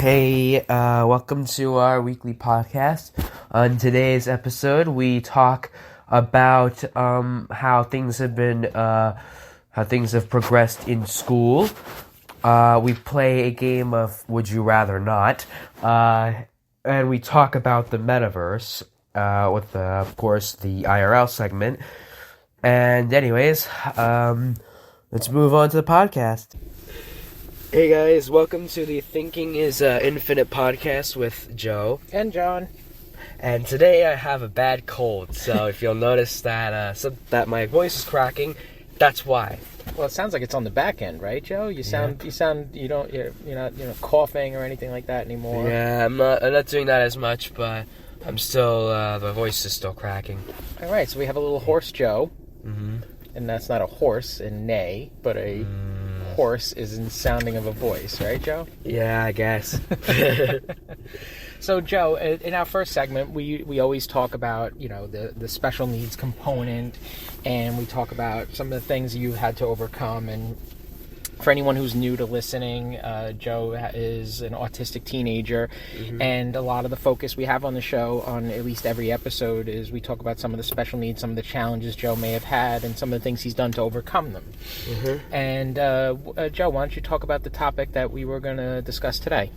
Hey, welcome to our weekly podcast. On today's episode, we talk about how things have progressed in school. We play a game of Would You Rather Not, and we talk about the Metaverse with, of course, the IRL segment. And anyways, let's move on to the podcast. Hey guys, welcome to the Thinking is Infinite podcast with Joe. And John. And today I have a bad cold, so if you'll notice that that my voice is cracking, that's why. Well, it sounds like it's on the back end, right, Joe? You're not coughing or anything like that anymore. Yeah, I'm not doing that as much, but I'm still my voice is still cracking. All right, so we have a little horse Joe. Mm-hmm. And that's not a horse in neigh, but a horse is in sounding of a voice, right, Joe? Yeah, I guess. So, Joe, in our first segment, we always talk about, the special needs component, and we talk about some of the things you had to overcome. And for anyone who's new to listening, Joe is an autistic teenager, and a lot of the focus we have on the show, on at least every episode, is we talk about some of the special needs, some of the challenges Joe may have had, and some of the things he's done to overcome them. And Joe, why don't you talk about the topic that we were going to discuss today?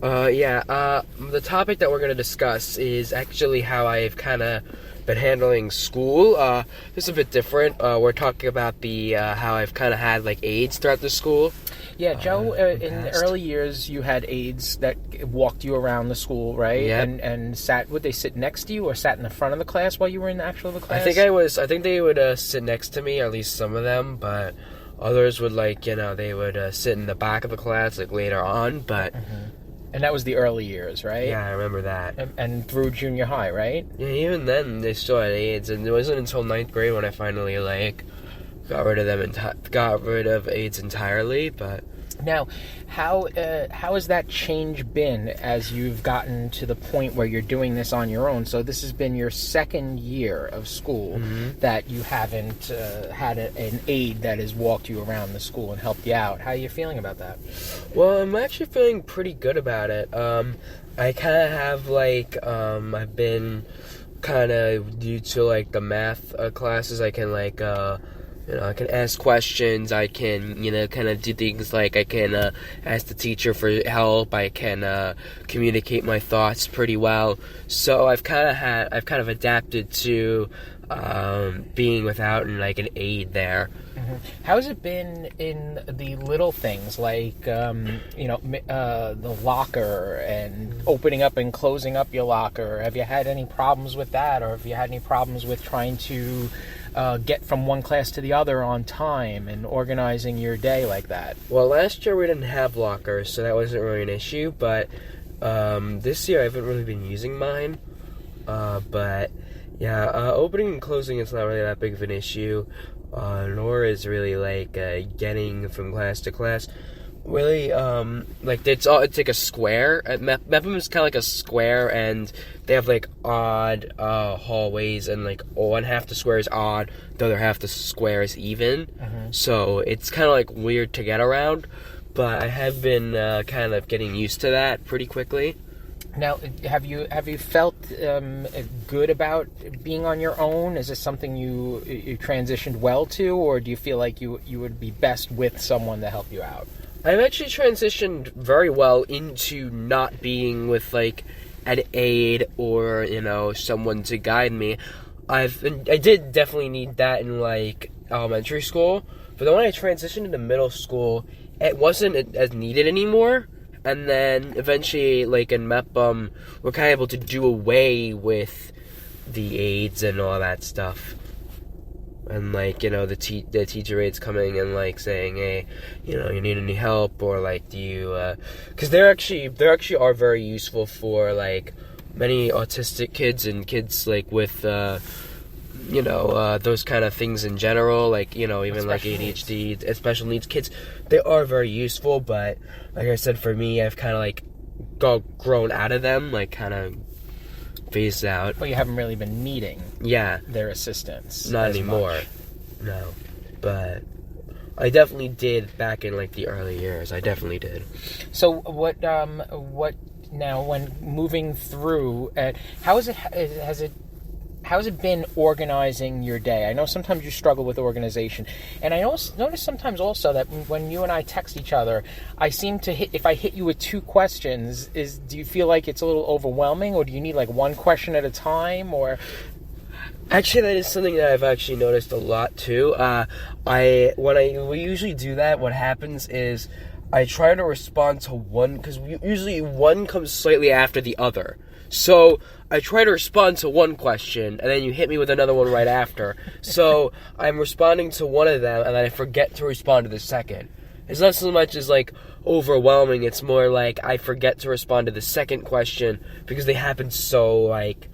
The topic that we're going to discuss is actually how I've kind of been handling school. This is a bit different. We're talking about the how I've kind of had like aides throughout the school. Yeah, Joe, in the early years, you had aides that walked you around the school, right? Yep. And would they sit next to you or sat in the front of the class while you were in the actual class? I think they would sit next to me, or at least some of them, but others would they would sit in the back of the class like later on, but... And that was the early years, right? Yeah, I remember that. And through junior high, right? Yeah, even then they still had aides, and it wasn't until 9th grade when I finally got rid of aides entirely. But now, how has that change been as you've gotten to the point where you're doing this on your own? So this has been your second year of school that you haven't had an aide that has walked you around the school and helped you out. How are you feeling about that? Well, I'm actually feeling pretty good about it. I kind of have I've been kind of due to the math classes. I can I can ask questions, I can, kind of do things I can ask the teacher for help, I can communicate my thoughts pretty well. So I've kind of adapted to being without an aide there. How's it been in the little things like, the locker and opening up and closing up your locker? Have you had any problems with that, or have you had any problems with trying to get from one class to the other on time and organizing your day like that? Well, last year we didn't have lockers, so that wasn't really an issue, but this year I haven't really been using mine. But yeah, opening and closing is not really that big of an issue, nor is really getting from class to class. Really, it's like a square. Mepham is kind of like a square, and they have odd hallways, and one half the square is odd, the other half the square is even. So it's kind of weird to get around, but I have been kind of getting used to that pretty quickly. Now, have you felt good about being on your own? Is this something you transitioned well to, or do you feel like you would be best with someone to help you out? I've actually transitioned very well into not being with an aide or someone to guide me. I did definitely need that in elementary school, but then when I transitioned into middle school, it wasn't as needed anymore. And then eventually, in MEPM, we're kind of able to do away with the aides and all that stuff. And the teacher aides coming and saying, hey, you need any help, or do you? Because they actually are very useful for many autistic kids and kids with those kind of things in general, even ADHD and special needs kids. They are very useful, but like I said, for me, I've kind of grown out of them, kind of phased out. Well, you haven't really been needing their assistance. Not anymore. Much. No. But I definitely did back in like the early years. I definitely did. So what now when moving through? How is it? How's it been organizing your day? I know sometimes you struggle with organization. And I notice sometimes also that when you and I text each other, I seem to if I hit you with 2 questions, do you feel like it's a little overwhelming, or do you need like one question at a time, or... Actually, that is something that I've actually noticed a lot too. We usually do that, what happens is I try to respond to one, because usually one comes slightly after the other. So I try to respond to one question, and then you hit me with another one right after. So I'm responding to one of them, and then I forget to respond to the second. It's not so much as, like, overwhelming. It's more like I forget to respond to the second question because they happen so, like,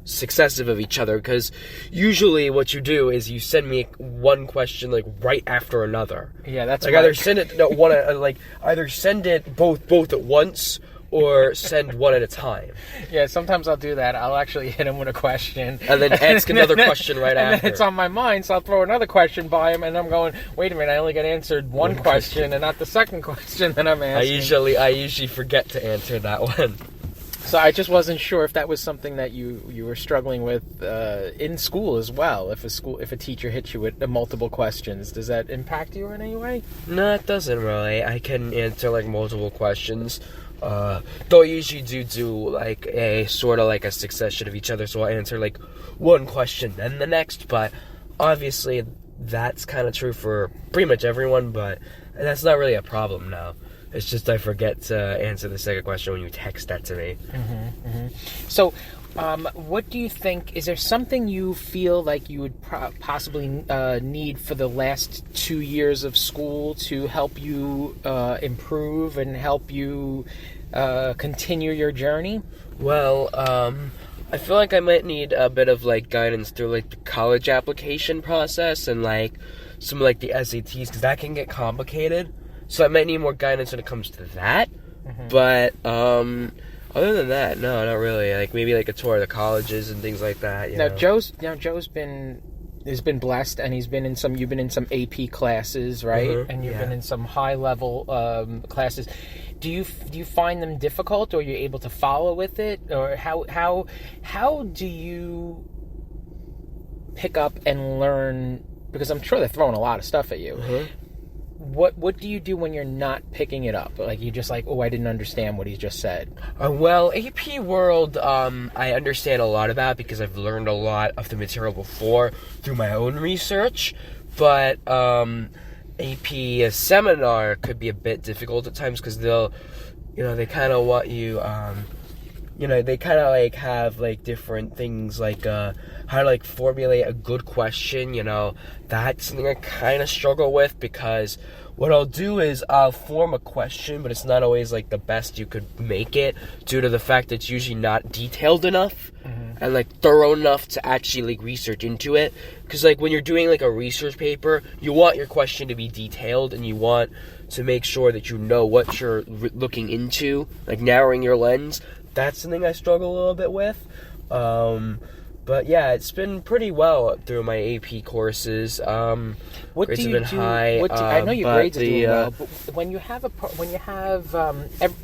successive of each other. Because usually what you do is you send me one question, like, right after another. Yeah, that's like, either send it either send it both at once, or send one at a time. Yeah, sometimes I'll do that. I'll actually hit him with a question. And then ask another question right after. And then it's on my mind, so I'll throw another question by him, and I'm going, wait a minute, I only got answered one question and not the second question that I'm asking. I usually forget to answer that one. So I just wasn't sure if that was something that you were struggling with in school as well. If a teacher hits you with multiple questions, does that impact you in any way? No, it doesn't really. I can answer like multiple questions. Though I usually do like a sort of like a succession of each other, so I'll answer like one question then the next, but obviously that's kind of true for pretty much everyone, but that's not really a problem now. It's just I forget to answer the second question when you text that to me. Mm-hmm, mm-hmm. So what do you think, is there something you feel like you would possibly need for the last 2 years of school to help you improve and help you continue your journey? Well, I feel like I might need a bit of like guidance through like the college application process and like some like the SATs, because that can get complicated. So I might need more guidance when it comes to that. Mm-hmm. But other than that, no, not really. Like maybe like a tour of the colleges and things like that. You know? Joe's been blessed, and you've been in some AP classes, right? Mm-hmm. And you've been in some high level classes. Do you find them difficult, or are you able to follow with it, or how do you pick up and learn? Because I'm sure they're throwing a lot of stuff at you. Mm-hmm. What do you do when you're not picking it up? Like, you just like, oh, I didn't understand what he just said. Well, AP World, I understand a lot about because I've learned a lot of the material before through my own research. But AP Seminar could be a bit difficult at times because they kind of want you, they kind of like have like different things like how to like formulate a good question. That's something I kind of struggle with, because what I'll do is I'll form a question, but it's not always like the best you could make it, due to the fact that it's usually not detailed enough. Mm-hmm. And like thorough enough to actually like research into it. Because like when you're doing like a research paper, you want your question to be detailed, and you want to make sure that you know what you're looking into, like narrowing your lens. That's something I struggle a little bit with. But yeah, it's been pretty well through my AP courses. What grades do you have been do? high. I know your grades are doing well, but when you have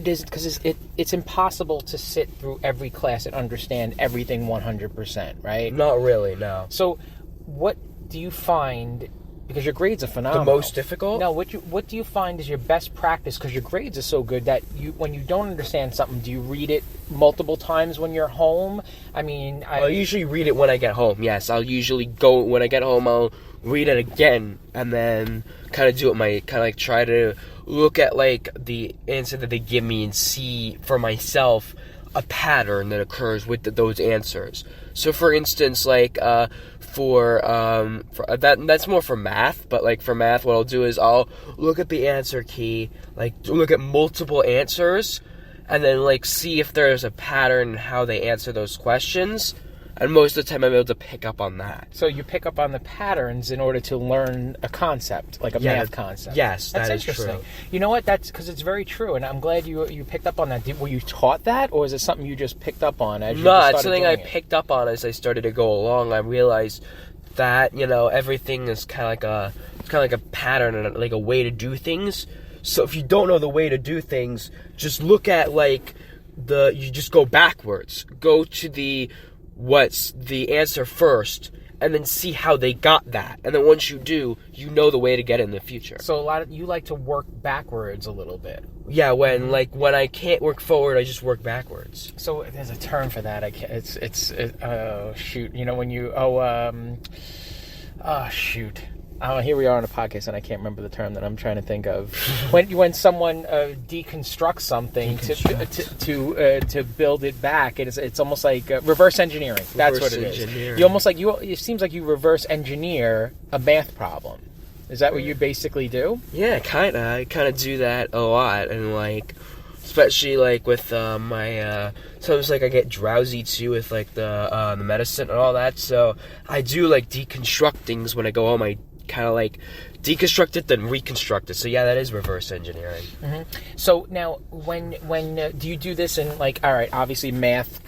because it's impossible to sit through every class and understand everything 100%, right? Not really, no. So, what do you find? Because your grades are phenomenal. The most difficult? No, what do you find is your best practice? Because your grades are so good that when you don't understand something, do you read it multiple times when you're home? I mean, I'll usually read it when I get home. Yes, I'll usually go when I get home. I'll read it again, and then kind of try to look at like the answer that they give me and see for myself a pattern that occurs with those answers. So, for instance, like for that's more for math, but like for math, what I'll do is I'll look at the answer key, like look at multiple answers, and then like see if there's a pattern in how they answer those questions. And most of the time I'm able to pick up on that. So you pick up on the patterns in order to learn a concept, like a math concept. Yes, that's interesting. True. You know what? That's because it's very true, and I'm glad you picked up on that. Were you taught that, or is it something you just picked up on as you started it's something I picked up on as I started to go along. I realized that, you know, everything is kind of like a pattern and like a way to do things. So if you don't know the way to do things, just look at like you just go backwards. Go to what's the answer first, and then see how they got that. And then once you do, you know the way to get it in the future. So you like to work backwards a little bit. Yeah, when I can't work forward, I just work backwards. So there's a term for that. I can't. Oh shoot. You know when you shoot. Oh, here we are on a podcast, and I can't remember the term that I'm trying to think of. When someone deconstructs something to build it back, it's almost like reverse engineering. That's what it is. You almost like it seems like you reverse engineer a math problem. Is that what you basically do? Yeah, kind of. I kind of do that a lot, and like, especially like with my sometimes like I get drowsy too with like the medicine and all that. So I do like deconstruct things when I go home. I kind of like deconstruct it then reconstruct it. So yeah, that is reverse engineering. Mm-hmm. So now when do you do this in like, all right, obviously math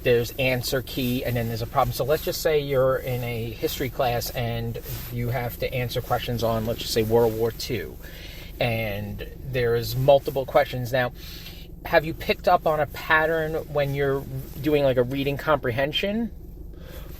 there's answer key and then there's a problem. So let's just say you're in a history class and you have to answer questions on, let's just say, World War II, and there's multiple questions. Now, have you picked up on a pattern when you're doing like a reading comprehension?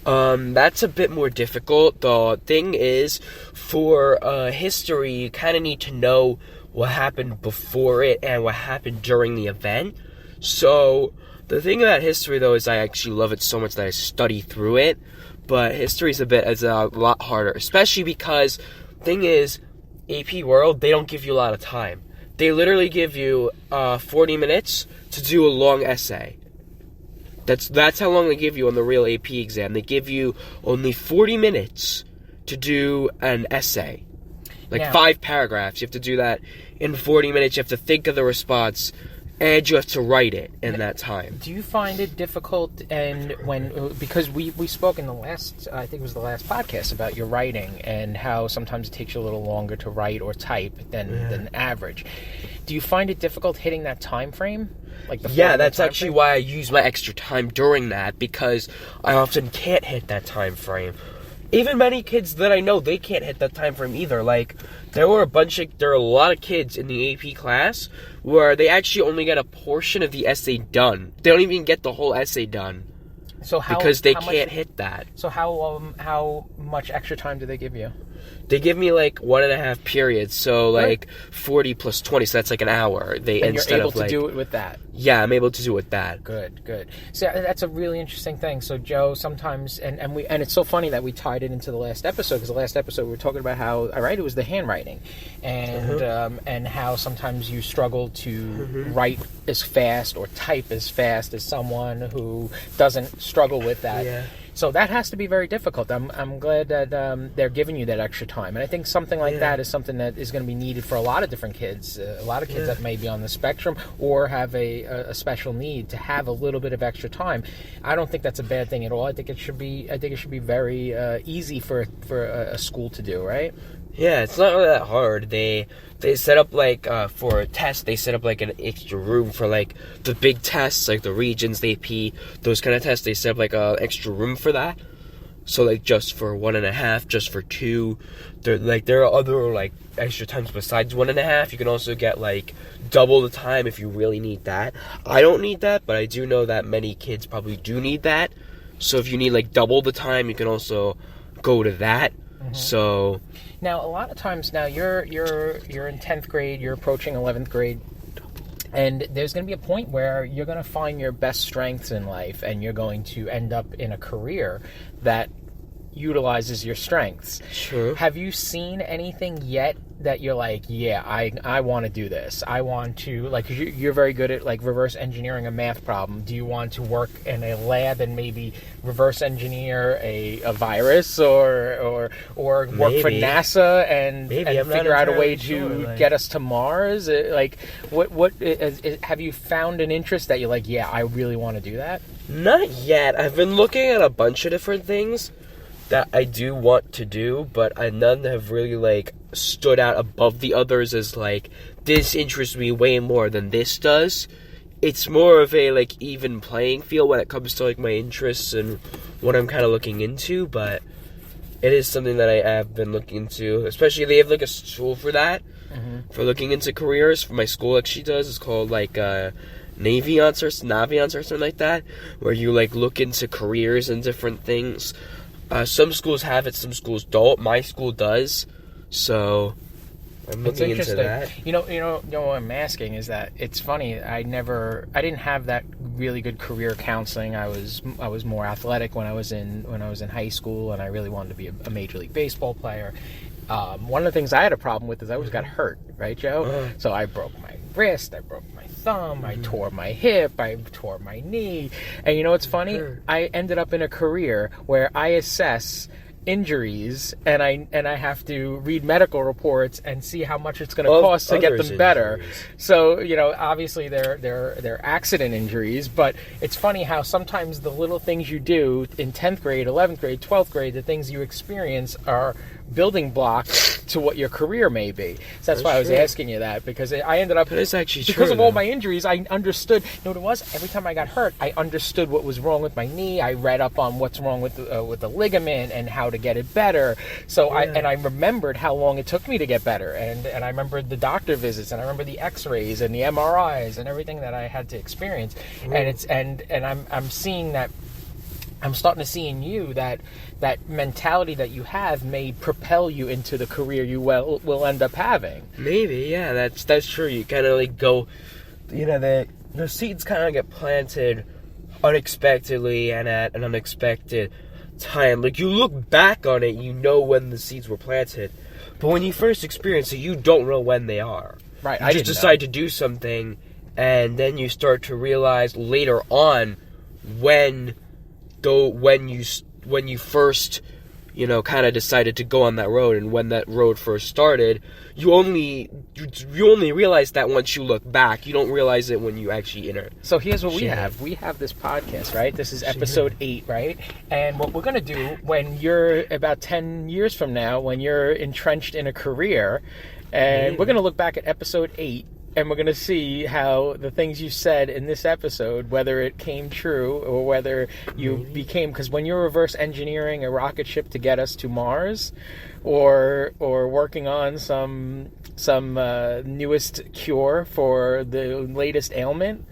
That's a bit more difficult. The thing is, for history, you kind of need to know what happened before it and what happened during the event. So, the thing about history, though, is I actually love it so much that I study through it. But history is a lot harder, especially because, thing is, AP World, they don't give you a lot of time. They literally give you 40 minutes to do a long essay. That's how long they give you on the real AP exam. They give you only 40 minutes to do an essay. Like 5 paragraphs. You have to do that in 40 minutes. You have to think of the response, and you have to write it in that time. Do you find it difficult, and because we spoke in the last, I think it was the last podcast, about your writing and how sometimes it takes you a little longer to write or type than average. Do you find it difficult hitting that time frame? That's actually why I use my extra time during that, because I often can't hit that time frame. Even many kids that I know, they can't hit that time frame either. Like, there are a lot of kids in the AP class where they actually only get a portion of the essay done. They don't even get the whole essay done. Because they can't hit that. So how much extra time do they give you? They give me like 1.5 periods, so like 40 plus 20, so that's like an hour. And you're able to do it with that? Yeah, I'm able to do it with that. Good. So that's a really interesting thing. So Joe, sometimes, and it's so funny that we tied it into the last episode, because the last episode we were talking about how, it was the handwriting, and how sometimes you struggle to write as fast or type as fast as someone who doesn't struggle with that. Yeah. So that has to be very difficult. I'm glad that they're giving you that extra time. And I think something like that is something that is going to be needed for a lot of different kids. A lot of kids that may be on the spectrum or have a special need to have a little bit of extra time. I don't think that's a bad thing at all. I think it should be very easy for a school to do, right? Yeah, it's not really that hard. They set up like for a test, they set up like an extra room for like the big tests, like the Regents, the AP, those kind of tests. They set up like an extra room for that. So like just for 1.5, just for 2. There are other like extra times besides 1.5. You can also get like double the time if you really need that. I don't need that, but I do know that many kids probably do need that. So if you need like double the time, you can also go to that. Mm-hmm. So now a lot of times now you're in 10th grade, you're approaching 11th grade, and there's going to be a point where you're going to find your best strengths in life, and you're going to end up in a career that utilizes your strengths. Sure. Have you seen anything yet that you're like, yeah, I want to do this. I want to, like, you're very good at like reverse engineering a math problem. Do you want to work in a lab and maybe reverse engineer a virus or work for NASA and figure out a way to get us to Mars? What have you found an interest that you're like, yeah, I really want to do that? Not yet. I've been looking at a bunch of different things that I do want to do, but none have really like stood out above the others as like, this interests me way more than this does. It's more of a like even playing field when it comes to like my interests and what I'm kind of looking into, but it is something that I have been looking into. Especially they have like a tool for that, for looking into careers. For my school actually does. It's called like Naviance or something like that, where you like look into careers and different things. Some schools have it, some schools don't. My school does, so I'm looking into that. You know what I'm asking is that it's funny. I didn't have that really good career counseling. I was more athletic when I was in high school, and I really wanted to be a Major League Baseball player. One of the things I had a problem with is I always got hurt, right, Joe? So I broke my wrist, I broke my thumb, I tore my hip, I tore my knee. And you know what's funny? I ended up in a career where I assess injuries and I have to read medical reports and see how much it's going to cost to get them better. Injuries. So, obviously they're accident injuries, but it's funny how sometimes the little things you do in 10th grade, 11th grade, 12th grade, the things you experience are building blocks to what your career may be. So that's why I was asking you that, because I ended up, it's actually because of all my injuries, I understood, you know what it was? Every time I got hurt, I understood what was wrong with my knee. I read up on what's wrong with the ligament and how to get it better. So I remembered how long it took me to get better, and I remembered the doctor visits, and I remember the x-rays and the MRIs and everything that I had to experience. And I'm seeing that, I'm starting to see in you that mentality that you have may propel you into the career you will end up having. Maybe, yeah, that's true. You kind of like go, the seeds kind of get planted unexpectedly and at an unexpected time. Like, you look back on it, you know when the seeds were planted, but when you first experience it, you don't know when they are. Right. You just decide to do something, and then you start to realize later on when you first, kind of decided to go on that road, and when that road first started, you only realize that once you look back. You don't realize it when you actually enter. So here's what we have. We have this podcast, right? This is episode 8, right? And what we're going to do when you're about 10 years from now, when you're entrenched in a career, and we're going to look back at episode 8, and we're going to see how the things you said in this episode, whether it came true or whether you became... Because when you're reverse engineering a rocket ship to get us to Mars, or working on some newest cure for the latest ailment,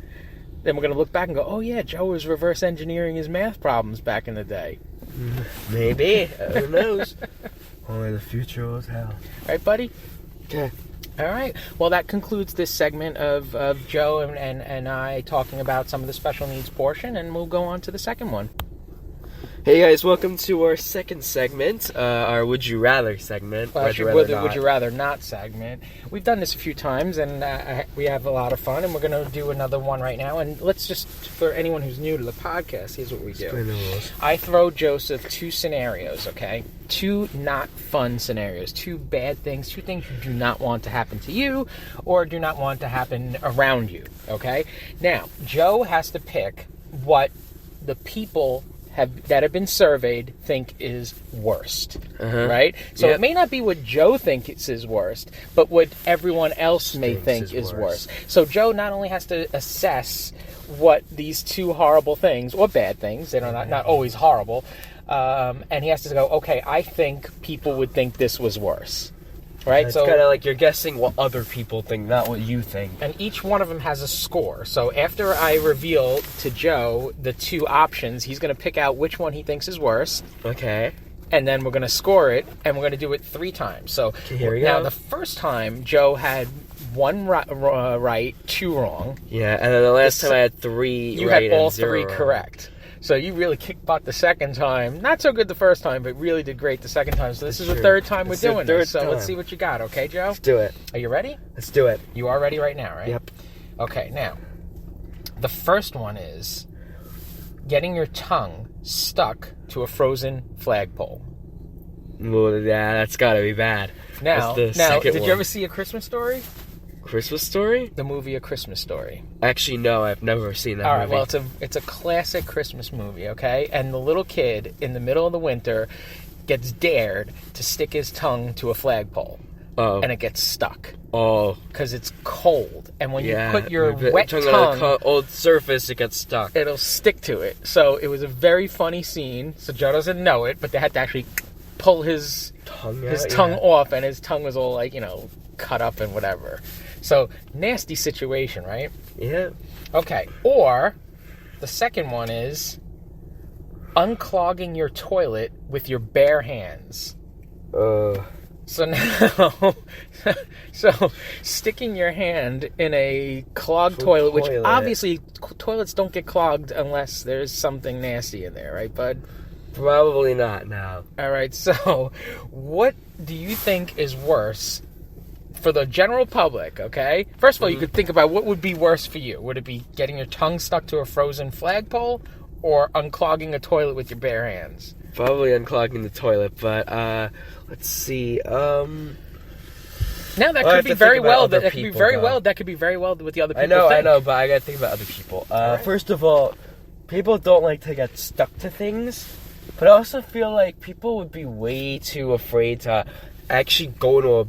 then we're going to look back and go, oh yeah, Joe was reverse engineering his math problems back in the day. Maybe. Who knows? Only the future will tell. Right, buddy? Okay. All right. Well, that concludes this segment of Joe and I talking about some of the special needs portion, and we'll go on to the second one. Hey guys, welcome to our second segment, our Would You Rather segment. Would You Rather Not segment. We've done this a few times, and we have a lot of fun, and we're going to do another one right now. And let's just, for anyone who's new to the podcast, here's what we do. Explain the rules. I throw Joseph 2 scenarios, okay? 2 not fun scenarios, 2 bad things, 2 things you do not want to happen to you or do not want to happen around you, okay? Now, Joe has to pick what the people that have been surveyed think is worst, right? So it may not be what Joe thinks is worst, but what everyone else may think is worst. So Joe not only has to assess what these 2 horrible things, or bad things, they're not always horrible, and he has to go, okay, I think people would think this was worse. Right? It's kind of like you're guessing what other people think, not what you think. And each one of them has a score. So after I reveal to Joe the 2 options, he's going to pick out which one he thinks is worse. Okay. And then we're going to score it, and we're going to do it 3 times. So here we go. Now, the first time, Joe had 1 right, 2 wrong. Yeah, and then the last time I had 3 you right had all and 0 3 wrong. correct. So you really kicked butt the second time. Not so good the first time, but really did great the second time. So this is the 3rd time we're doing this. So let's see what you got, okay, Joe? Let's do it. Are you ready? Let's do it. You are ready right now, right? Yep. Okay, now, the first one is getting your tongue stuck to a frozen flagpole. Well, yeah, that's got to be bad. Now, did you ever see A Christmas Story? Christmas Story? The movie A Christmas Story. Actually, no, I've never seen that movie. All right, well, it's a classic Christmas movie, okay? And the little kid, in the middle of the winter, gets dared to stick his tongue to a flagpole. Oh. And it gets stuck. Oh. Because it's cold. And when you put your wet tongue on a old surface, it gets stuck. It'll stick to it. So it was a very funny scene. So Joe doesn't know it, but they had to actually pull his tongue Yeah. off, and his tongue was all like, cut up and whatever. So, nasty situation, right? Yeah. Okay. Or the second one is unclogging your toilet with your bare hands. So now, sticking your hand in a clogged toilet, which obviously toilets don't get clogged unless there's something nasty in there, right, bud? Probably not now. All right, so what do you think is worse for the general public, okay? First of all, you could think about what would be worse for you. Would it be getting your tongue stuck to a frozen flagpole or unclogging a toilet with your bare hands? Probably unclogging the toilet, but let's see. Now that could be very well. That could be very well. That could be very well with the other people. I know, but I gotta think about other people. Right. First of all, people don't like to get stuck to things, but I also feel like people would be way too afraid to actually go to a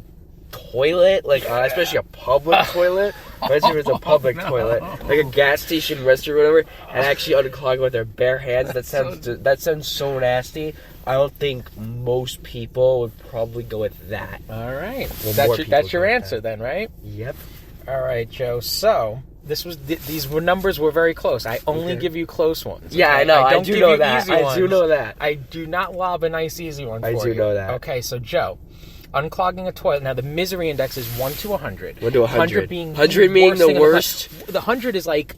toilet, like especially a public toilet. Especially if it's a public toilet, like a gas station, restaurant, or whatever, and actually unclog it with their bare hands. That sounds so nasty. I don't think most people would probably go with that. All right, that's your answer then, right? Yep. All right, Joe. So these numbers were very close. I only give you close ones. Yeah, okay? I know. I do know that. I do not lob a nice easy one for you. I do know that. Okay, so Joe. Unclogging a toilet. Now, the misery index is 1 to 100. 1 to 100. 100 being the worst. The 100 is like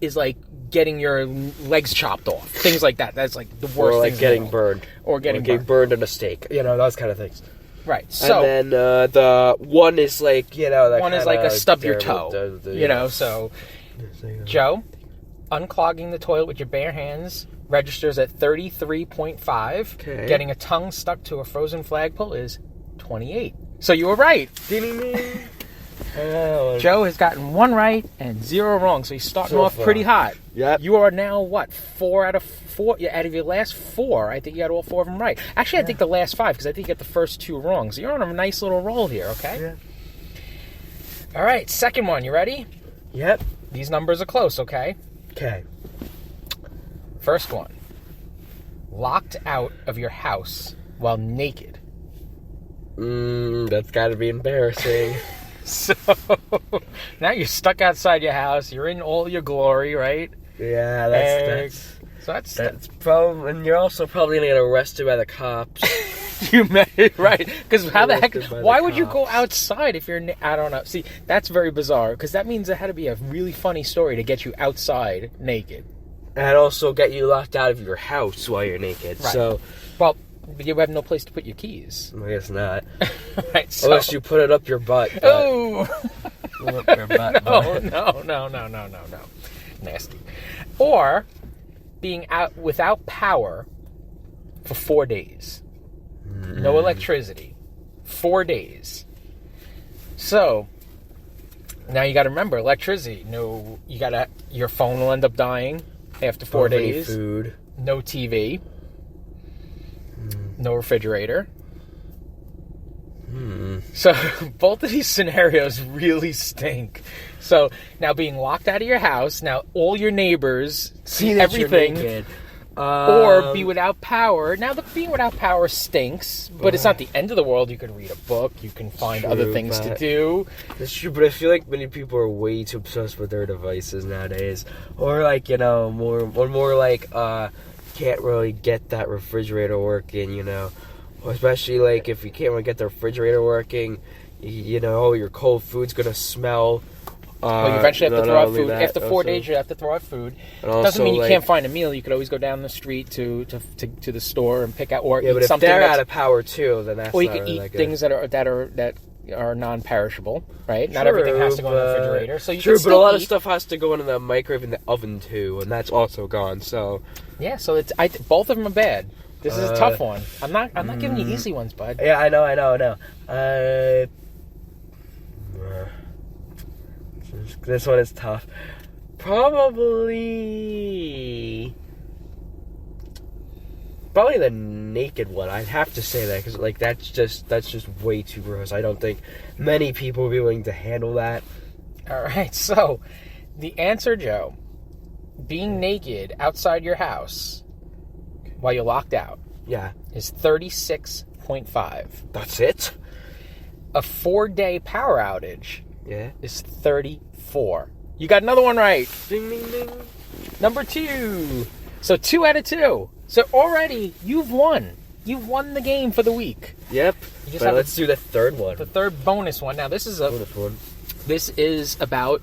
getting your legs chopped off. Things like that. That's like the worst. Or like things getting burned. Or getting burned on a steak. Those kind of things. Right. So. And then the one is like, that one is like a stub your toe. So. Joe, unclogging the toilet with your bare hands registers at 33.5. Okay. Getting a tongue stuck to a frozen flagpole is 28. So you were right. Joe has gotten 1 right and 0 wrong. So he's starting off pretty hot. Yep. You are now, 4 out of 4? Out of your last 4, I think you got all 4 of them right. Actually, I think the last 5, because I think you got the first 2 wrong. So you're on a nice little roll here, okay? Yeah. All right, second one. You ready? Yep. These numbers are close, okay? Okay. First one. Locked out of your house while naked. That's got to be embarrassing. So, now you're stuck outside your house. You're in all your glory, right? Yeah, that's probably, and you're also probably gonna get arrested by the cops. You may, right? Because how the heck? Why would you go outside if you're? I don't know. See, that's very bizarre. Because that means it had to be a really funny story to get you outside naked, and also get you locked out of your house while you're naked. Right. So, well, you have no place to put your keys. I guess not. Right. So, unless you put it up your butt. Oh. Up your butt. No. Nasty. Or being out without power for 4 days. No electricity. 4 days. So, now you got to remember, electricity. Your phone will end up dying after 4 days. Food. No TV. No refrigerator. So, both of these scenarios really stink. So, now being locked out of your house, now all your neighbors see everything, or be without power. Now, being without power stinks, but it's not the end of the world. You can read a book, you can find other things to do. That's true, but I feel like many people are way too obsessed with their devices nowadays. Or, more like, can't really get that refrigerator working, Especially, like, if you can't really get the refrigerator working, your cold food's gonna smell. Well, you eventually have to throw out food. After 4 days, you have to throw out food. Doesn't mean you can't find a meal. You could always go down the street to the store and pick out, or eat but something. If they're out of power too, then that's. Or you could eat things that are non-perishable, right? Not everything has to go in the refrigerator. So you can still but a lot of stuff has to go into the microwave and the oven too, and that's also gone. So yeah, so both of them are bad. This is a tough one. I'm not giving you easy ones, bud. Yeah, I know. This one is tough. Probably the naked one. I'd have to say that because that's just way too gross. I don't think many people would be willing to handle that. All right, so the answer, Joe, being naked outside your house while you're locked out, yeah, is 36.5. 28.5. That's it? A 4-day power outage Yeah. is 34. You got another one right. Ding, ding, ding. Number 2. So 2 out of 2. So already you've won. You've won the game for the week. Yep. But let's do the third one. The third bonus one. Now this is Bonus one. This is about,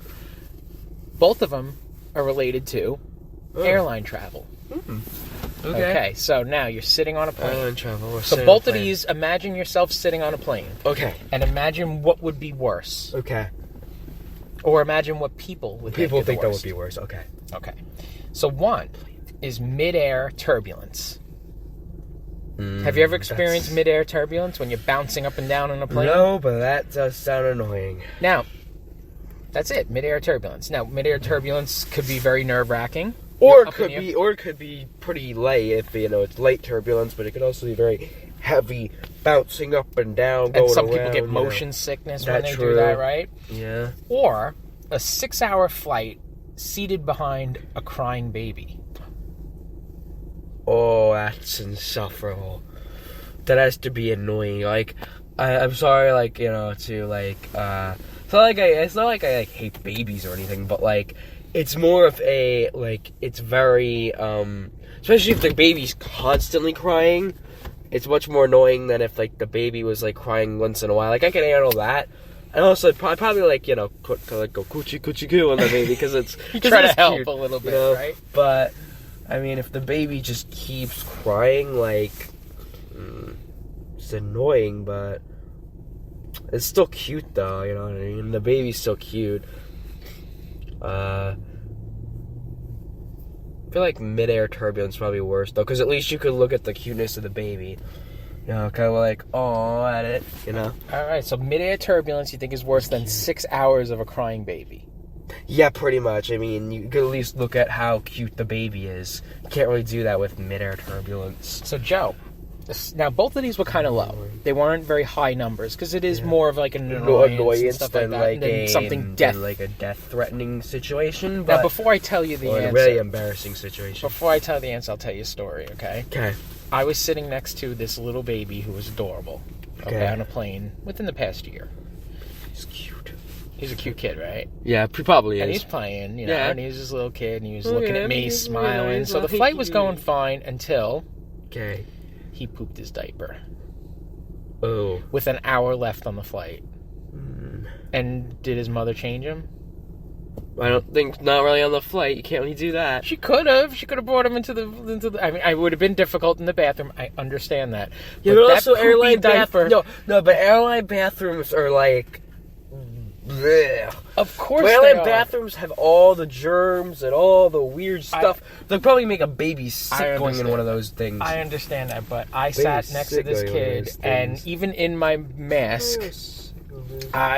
both of them are related to airline travel. Okay, so now you're sitting on a plane. Airline travel. So both of these, imagine yourself sitting on a plane. Okay. And imagine what would be worse. Okay. Or imagine what people would think that would be worse. Okay. Okay. So one is mid-air turbulence. Have you ever experienced mid-air turbulence when you're bouncing up and down on a plane? No, but that does sound annoying. Now, that's it, mid-air turbulence. Now, mid-air turbulence could be very nerve-wracking. Or it could be pretty light if it's light turbulence, but it could also be very heavy, bouncing up and down, going and some around, people get motion sickness when they true. do that, right? Yeah. Or a 6-hour flight seated behind a crying baby. Oh, that's insufferable. That has to be annoying. Like, I'm sorry, it's not like I hate babies or anything, but it's more of a it's very especially if the baby's constantly crying. It's much more annoying than if the baby was crying once in a while. I can handle that. And also, probably go coochie coochie coo on the baby because it's you try to help cute, a little bit, right? But I mean, if the baby just keeps crying, it's annoying, but it's still cute, though. You know what I mean? The baby's still cute. I feel like mid-air turbulence is probably worse, though, because at least you could look at the cuteness of the baby. Kind of oh, at it, All right, so mid-air turbulence you think is worse than 6 hours of a crying baby? Yeah, pretty much. I mean, you could at least look at how cute the baby is. You can't really do that with mid-air turbulence. So, Joe, now both of these were kind of low. They weren't very high numbers, because it is more of an annoyance and stuff than like that, than something death. A death-threatening situation. But now, before I tell you the answer... a really embarrassing situation. Before I tell you the answer, I'll tell you a story, okay? Okay. I was sitting next to this little baby who was adorable, on a plane within the past year. He's cute. He's a cute kid, right? Yeah, he probably is. And he's playing, and he's this little kid, and he was looking at me, smiling. So the flight was going fine until he pooped his diaper. Oh. With an hour left on the flight. And did his mother change him? I don't think, not really on the flight. You can't really do that. She could have. She could have brought him into the. I mean, I would have been difficult in the bathroom. I understand that. Yeah, but also airline bathrooms. No, but airline bathrooms are bleh. Of course, airline bathrooms have all the germs and all the weird stuff. They'll probably make a baby sick going in one of those things. I understand that, but I sat next to this kid, and even in my mask,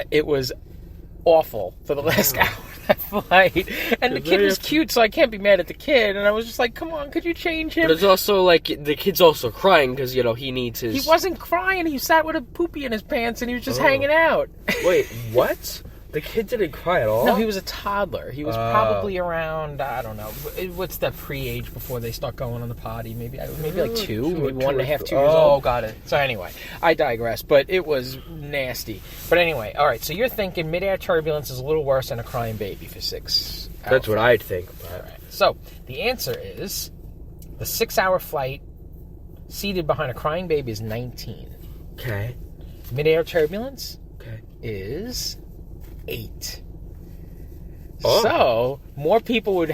it was awful for the last hour of that flight. And the kid was cute, so I can't be mad at the kid. And I was just like, come on, could you change him? But it's also the kid's also crying because, he needs his... He wasn't crying. He sat with a poopy in his pants and he was just hanging out. Wait, what? The kid didn't cry at all? No, he was a toddler. He was probably around, I don't know, what's that pre-age before they start going on the potty? Maybe 2, maybe 1.5, 2 years old. Oh, got it. So anyway, I digress, but it was nasty. But anyway, all right, so you're thinking mid-air turbulence is a little worse than a crying baby for 6 hours. That's what I'd think. All right. So the answer is the 6-hour flight seated behind a crying baby is 19. Okay. Mid-air turbulence is 8. Oh. So more people would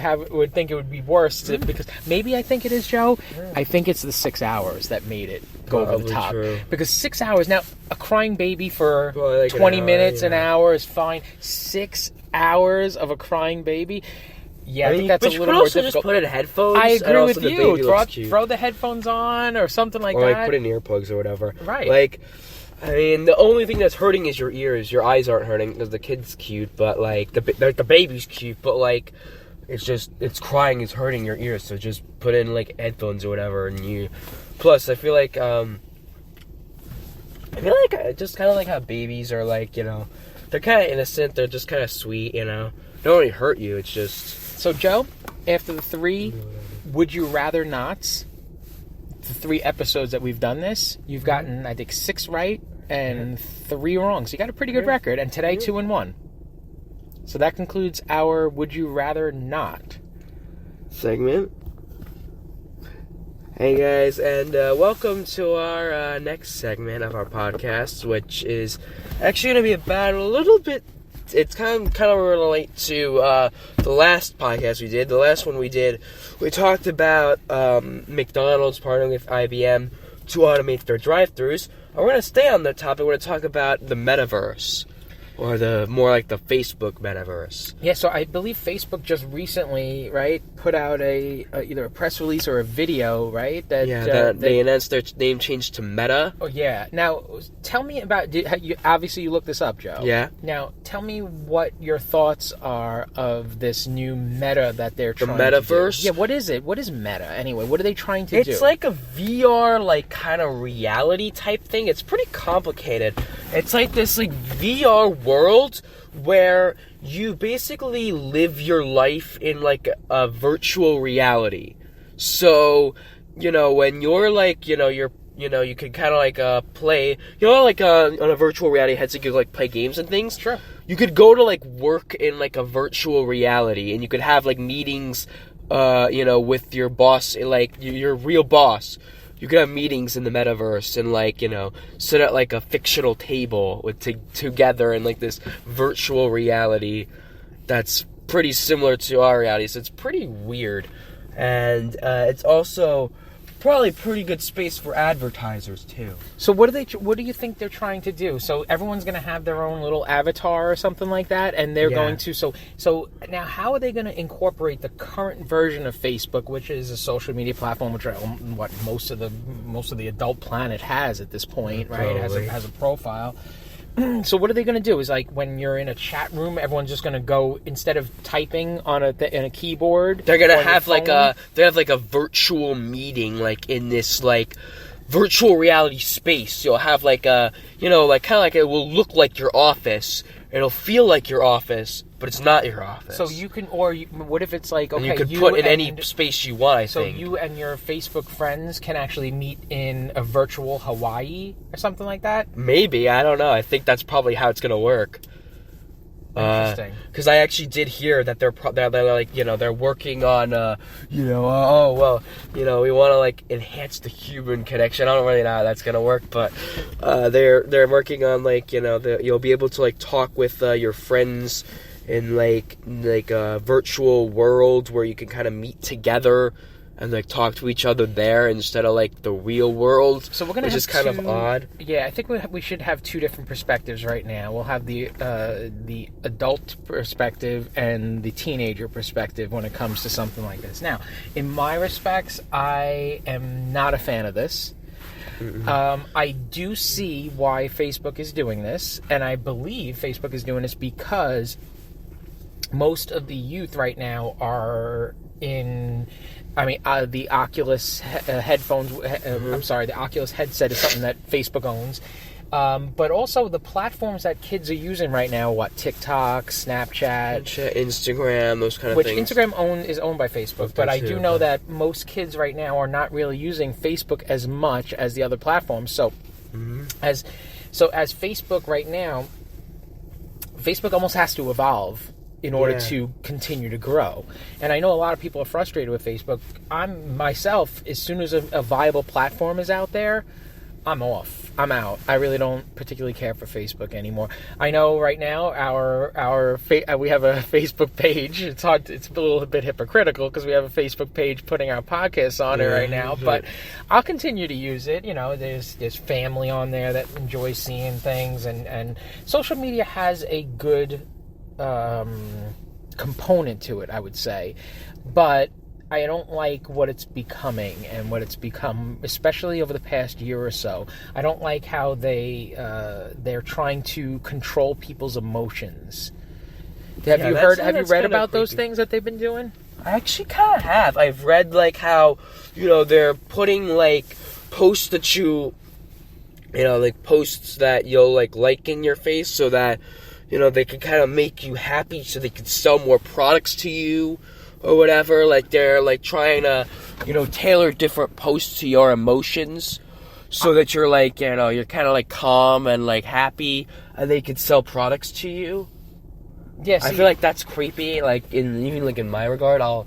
think it would be worse because maybe I think it is, Joe. Yeah. I think it's the 6 hours that made it go over the top. True. Because 6 hours now, a crying baby for 20 minutes, an hour is fine. 6 hours of a crying baby. Yeah, I think that's a little more difficult. But you could also just put in headphones. I agree with you. Throw throw the headphones on or something like that. Or put in earplugs or whatever. Right. I mean, the only thing that's hurting is your ears. Your eyes aren't hurting because the kid's cute, but the baby's cute, but it's crying is hurting your ears. So just put in headphones or whatever, and you. Plus, I feel like just kind of like how babies are they're kind of innocent. They're just kind of sweet, They don't really hurt you. It's just. So Joe, after the 3, would you rather nots? the 3 episodes that we've done this, you've gotten, I think, 6 right and 3 wrong. So you got a pretty good record. And today, 2 and 1. So that concludes our Would You Rather Not segment. Hey guys, and welcome to our next segment of our podcast, which is actually going to be about a little bit. It's kind of relate to the last podcast we did. The last one we did, we talked about McDonald's partnering with IBM to automate their drive-thrus. We're going to stay on that topic. We're going to talk about the Metaverse, or the more like the Facebook Metaverse. Yeah, so I believe Facebook just recently, right, put out either a press release or a video, right? That they announced their name change to Meta. Oh, yeah. Now, tell me about... obviously, you looked this up, Joe. Yeah. Now, tell me what your thoughts are of this new Meta that they're trying Metaverse? to do. Yeah, what is it? What is Meta, anyway? What are they trying to do? It's like a VR, like, kind of reality type thing. It's pretty complicated. It's like this, like, VR world where you basically live your life in like a virtual reality. So, when you're like, you can kind of like play, like on a virtual reality headset, you could like play games and things. Sure. You could go to like work in like a virtual reality, and you could have like meetings, with your boss, like your real boss. You could have meetings in the Metaverse and, like, sit at, like, a fictional table together in, like, this virtual reality that's pretty similar to our reality. So it's pretty weird. And it's also probably pretty good space for advertisers, too. So what do you think they're trying to do? So everyone's going to have their own little avatar or something like that, and they're going to... So now how are they going to incorporate the current version of Facebook, which is a social media platform, which what most of the adult planet has at this point, right? Has a profile. So what are they going to do? Is like when you're in a chat room, everyone's just going to go, instead of typing on a keyboard, they're going to have like a virtual meeting, like in this like virtual reality space. You'll have like a, like kind of like it will look like your office. It'll feel like your office, but it's not your office. So you can, what if it's like, okay, and you could put in any space you want, I think. So you and your Facebook friends can actually meet in a virtual Hawaii or something like that? Maybe, I don't know. I think that's probably how it's going to work. Interesting. Because I actually did hear that they're like, they're working on, we want to like enhance the human connection. I don't really know how that's gonna work, but they're working on like, you'll be able to like talk with your friends in like a virtual world where you can kind of meet together and like talk to each other there instead of like the real world. So we're gonna, which is kind of odd. Yeah, I think we should have 2 different perspectives right now. We'll have the adult perspective and the teenager perspective when it comes to something like this. Now, in my respects, I am not a fan of this. I do see why Facebook is doing this, and I believe Facebook is doing this because most of the youth right now are in... the Oculus headphones, the Oculus headset is something that Facebook owns. But also the platforms that kids are using right now, TikTok, Snapchat, Instagram, those kind of things. Which Instagram is owned by Facebook, but I do know that most kids right now are not really using Facebook as much as the other platforms. So, as Facebook right now, Facebook almost has to evolve in order to continue to grow. And I know a lot of people are frustrated with Facebook. I'm myself, as soon as a viable platform is out there, I'm off. I'm out. I really don't particularly care for Facebook anymore. I know right now we have a Facebook page. It's hard. It's a little bit hypocritical because we have a Facebook page putting our podcasts on it right now. But I'll continue to use it. There's family on there that enjoys seeing things, and social media has a good component to it, I would say, but I don't like what it's becoming and what it's become, especially over the past year or so. I don't like how they're trying to control people's emotions. Have you read about those things that they've been doing? I actually kind of have. I've read like how they're putting like posts that posts that you'll like in your face so that they can kind of make you happy so they can sell more products to you, or whatever, like they're like trying to, tailor different posts to your emotions so that you're like, you're kind of like calm and like happy, and they could sell products to you. Yeah, I feel like that's creepy. Like in my regard,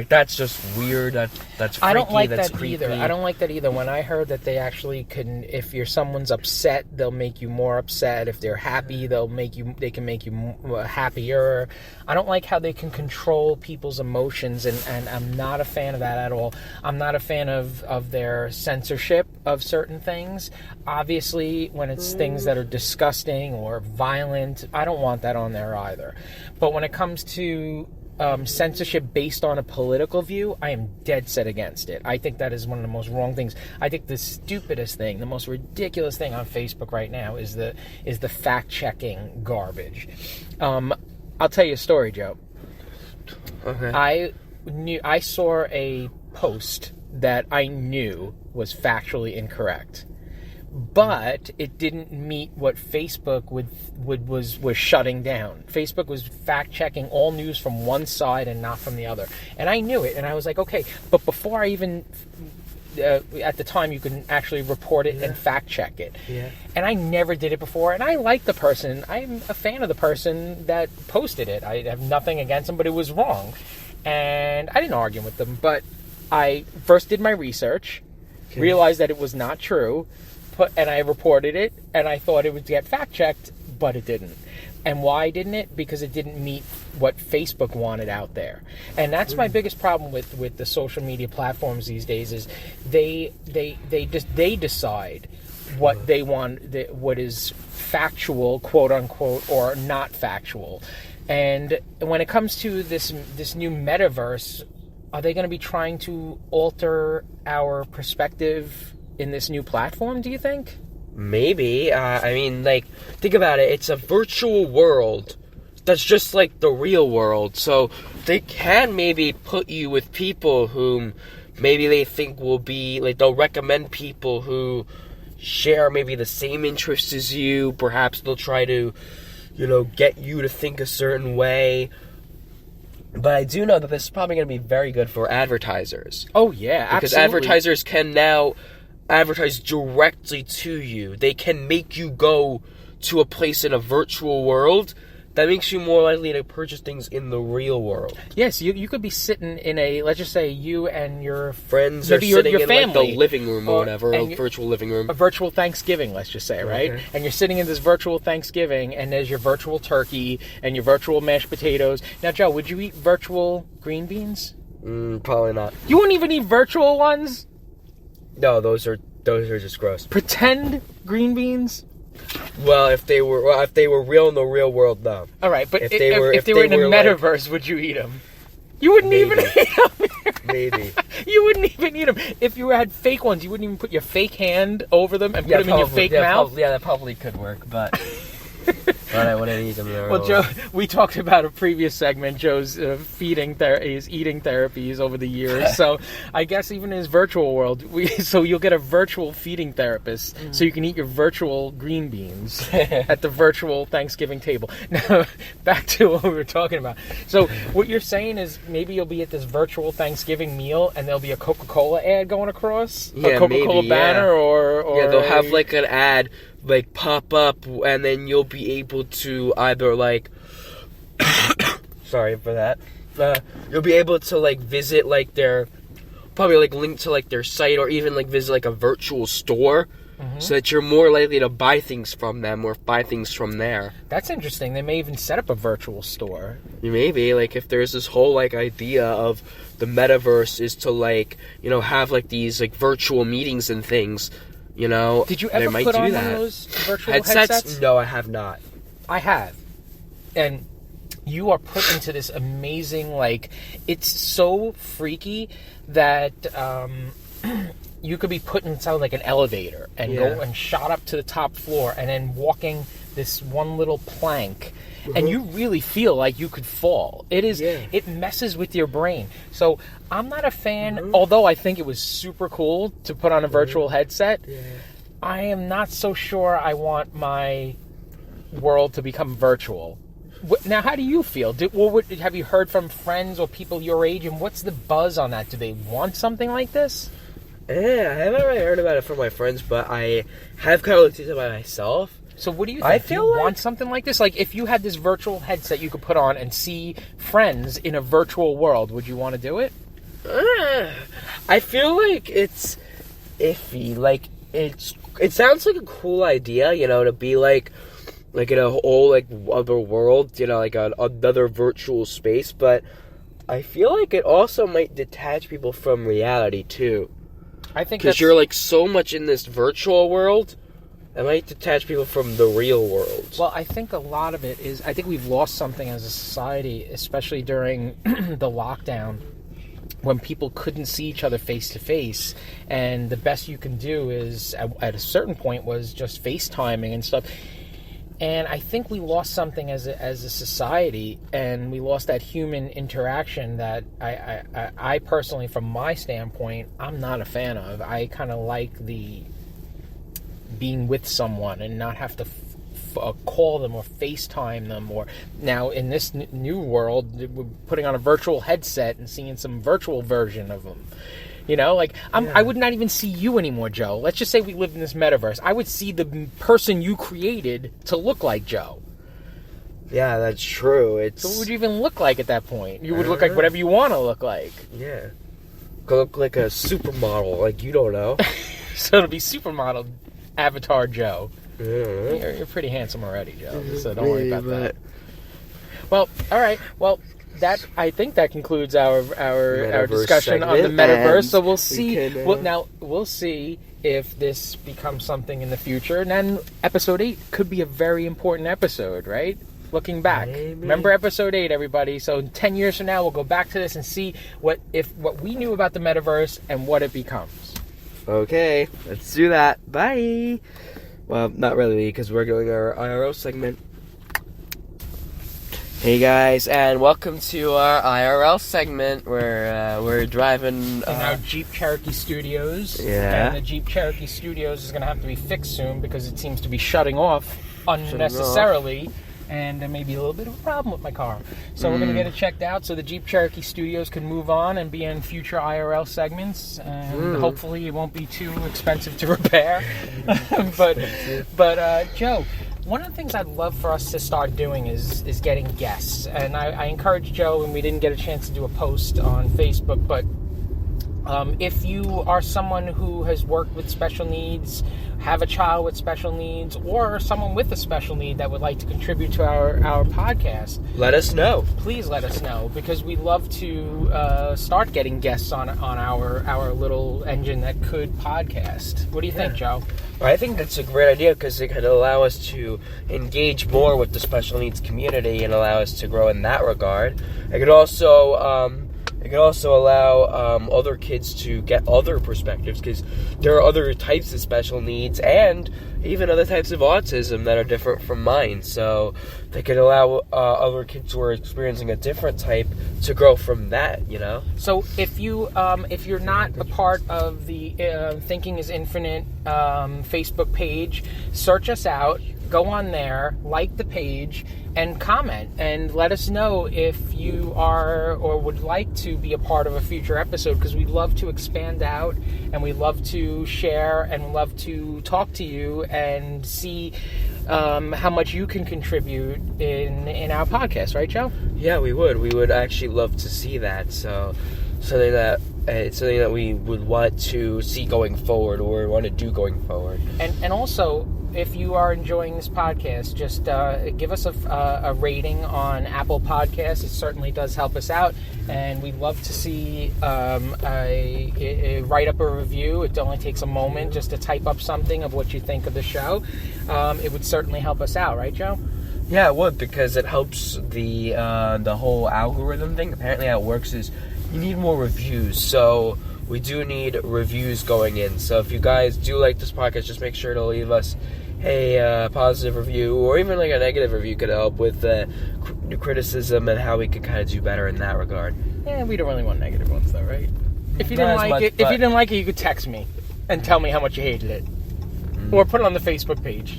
that's just weird. That's freaky. I don't like that's that creepy. either. I don't like that either. When I heard that they actually can, if someone's upset, they'll make you more upset. If they're happy, they can make you happier. I don't like how they can control people's emotions, and I'm not a fan of that at all. I'm not a fan of their censorship of certain things. Obviously, when it's things that are disgusting or violent, I don't want that on there either. But when it comes to censorship based on a political view, I am dead set against it. I think that is one of the most wrong things. I think the stupidest thing, the most ridiculous thing on Facebook right now is the fact-checking garbage. I'll tell you a story, Joe. Okay. I saw a post that I knew was factually incorrect, but it didn't meet what Facebook was shutting down. Facebook was fact-checking all news from one side and not from the other. And I knew it, and I was like, okay. But before I even... at the time, you can actually report it and fact-check it. Yeah. And I never did it before, and I like the person. I'm a fan of the person that posted it. I have nothing against them, but it was wrong. And I didn't argue with them, but I first did my research, realized that it was not true, and I reported it, and I thought it would get fact-checked, but it didn't. And why didn't it? Because it didn't meet what Facebook wanted out there. And that's my biggest problem with the social media platforms these days is they decide what they want, what is factual, quote unquote, or not factual. And when it comes to this new metaverse, are they going to be trying to alter our perspective in this new platform, do you think? Maybe. Think about it. It's a virtual world that's just like the real world. So they can maybe put you with people whom maybe they think will be, like, they'll recommend people who share maybe the same interests as you. Perhaps they'll try to, get you to think a certain way. But I do know that this is probably going to be very good for advertisers. Oh, yeah, absolutely. Because advertisers can now advertise directly to you. They can make you go to a place in a virtual world that makes you more likely to purchase things in the real world. Yes, you could be sitting in a, let's just say you and your friends are sitting in like the living room or whatever, a virtual living room. A virtual Thanksgiving, let's just say, right? Okay. And you're sitting in this virtual Thanksgiving, and there's your virtual turkey and your virtual mashed potatoes. Now, Joe, would you eat virtual green beans? Probably not. You wouldn't even eat virtual ones? No, those are just gross. Pretend green beans? Well, if they were real in the real world, no. All right, but if they were in a metaverse, would you eat them? You wouldn't even eat them. Maybe. You wouldn't even eat them. If you had fake ones, you wouldn't even put your fake hand over them and put them in your fake mouth? That probably could work, but... But I wouldn't eat them. Well, Joe, we talked about a previous segment, Joe's eating therapies over the years. So I guess even in his virtual world, so you'll get a virtual feeding therapist, so you can eat your virtual green beans at the virtual Thanksgiving table. Now, back to what we were talking about. So what you're saying is maybe you'll be at this virtual Thanksgiving meal, and there'll be a Coca-Cola ad going across, a Coca-Cola banner, or they'll have like an ad like pop up, and then you'll be able to either like sorry for that, you'll be able to like visit like their, probably like link to like their site, or even like visit like a virtual store, so that you're more likely to buy things from them or buy things from there. That's interesting. They may even set up a virtual store. Maybe, like, if there's this whole like idea of the metaverse is to like, have like these like virtual meetings and things. Did you ever put on one of those virtual headsets? No, I have not. I have. And you are put into this amazing, like, it's so freaky that you could be put inside like an elevator and go and shot up to the top floor and then walking this one little plank. And you really feel like you could fall. It messes with your brain. So I'm not a fan, although I think it was super cool to put on a virtual headset. I am not so sure I want my world to become virtual. Now, how do you feel? Have you heard from friends or people your age, and what's the buzz on that? Do they want something like this? Yeah, I haven't really heard about it from my friends, but I have kind of looked into it by myself. So what do you think? Do you want something like this? Like, if you had this virtual headset you could put on and see friends in a virtual world, would you want to do it? I feel like it's iffy. Like, it sounds like a cool idea, to be like in a whole other world, like another virtual space. But I feel like it also might detach people from reality too. I think because you're so much in this virtual world, it might detach people from the real world. Well, I think a lot of it is, I think we've lost something as a society, especially during the lockdown, when people couldn't see each other face to face, and the best you can do is, at a certain point, was just FaceTiming and stuff. And I think we lost something as a society, and we lost that human interaction that I personally, from my standpoint, I'm not a fan of. I kind of like the being with someone and not have to call them or FaceTime them, or now in this new world, we're putting on a virtual headset and seeing some virtual version of them. I would not even see you anymore, Joe. Let's just say we lived in this metaverse. I would see the person you created to look like Joe. Yeah, that's true. So what would you even look like at that point? You would look like whatever you want to look like. Yeah. Go look like a supermodel, like you don't know. So it'll be supermodel Avatar Joe. Yeah. You're pretty handsome already, Joe, so don't worry about that. Well, all right. Well, I think that concludes our discussion on the metaverse. So we'll see. We'll see if this becomes something in the future. And then episode 8 could be a very important episode, right? Looking back. Maybe. Remember episode 8, everybody. So 10 years from now, we'll go back to this and see what we knew about the metaverse and what it becomes. Okay, let's do that. Bye. Well, not really, because we're doing our IRL segment. Hey guys, and welcome to our IRL segment where we're driving in our Jeep Cherokee Studios. Yeah. And the Jeep Cherokee Studios is going to have to be fixed soon because it seems to be shutting off unnecessarily. And there may be a little bit of a problem with my car. So we're going to get it checked out so the Jeep Cherokee Studios can move on and be in future IRL segments. And hopefully it won't be too expensive to repair. But Joe, one of the things I'd love for us to start doing is getting guests. And I encourage Joe, and we didn't get a chance to do a post on Facebook, but if you are someone who has worked with special needs, have a child with special needs, or someone with a special need that would like to contribute to our podcast, let us know. Please let us know, because we love to start getting guests on our little engine that could podcast. What do you think, Joe? I think that's a great idea because it could allow us to engage more with the special needs community and allow us to grow in that regard. It could also allow other kids to get other perspectives, because there are other types of special needs and even other types of autism that are different from mine. So they could allow other kids who are experiencing a different type to grow from that, So if you're not a part of the Thinking is Infinite Facebook page, search us out. Go on there, like the page, and comment, and let us know if you are or would like to be a part of a future episode, because we love to expand out, and we love to share, and we love to talk to you and see how much you can contribute in our podcast, right, Joe? Yeah, we would. We would actually love to see that. So something that we would want to see going forward, or want to do going forward. And also, if you are enjoying this podcast, just give us a rating on Apple Podcasts. It certainly does help us out, and we'd love to see write up a review. It only takes a moment just to type up something of what you think of the show. It would certainly help us out, right, Joe? Yeah, it would, because it helps the whole algorithm thing. Apparently how it works is you need more reviews, so we do need reviews going in. So if you guys do like this podcast, just make sure to leave us a positive review, or even like a negative review could help with criticism and how we could kind of do better in that regard. Yeah, we don't really want negative ones though, right? If you didn't like it, you could text me and tell me how much you hated it. Or put it on the Facebook page.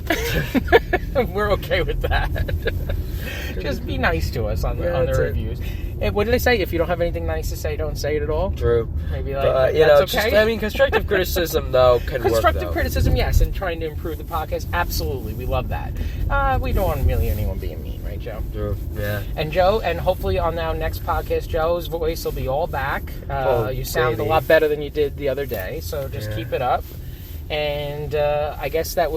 We're okay with that. Just be nice to us on the reviews. And what did I say? If you don't have anything nice to say, don't say it at all. True. Maybe that's okay. I mean, constructive criticism though can work. Constructive criticism, yes, and trying to improve the podcast, absolutely. We love that. We don't want really anyone being mean, right, Joe? True. Yeah. And Joe, and hopefully on our next podcast, Joe's voice will be all back. You sound a lot better than you did the other day, so just keep it up. And I guess that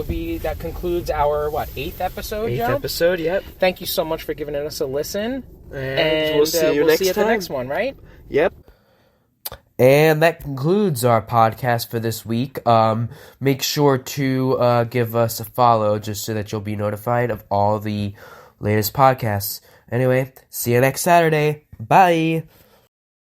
concludes our, 8th episode, Joe? 8th episode, yep. Thank you so much for giving us a listen. And we'll see you next time. We'll see you at the next one, right? Yep. And that concludes our podcast for this week. Make sure to give us a follow just so that you'll be notified of all the latest podcasts. Anyway, see you next Saturday. Bye.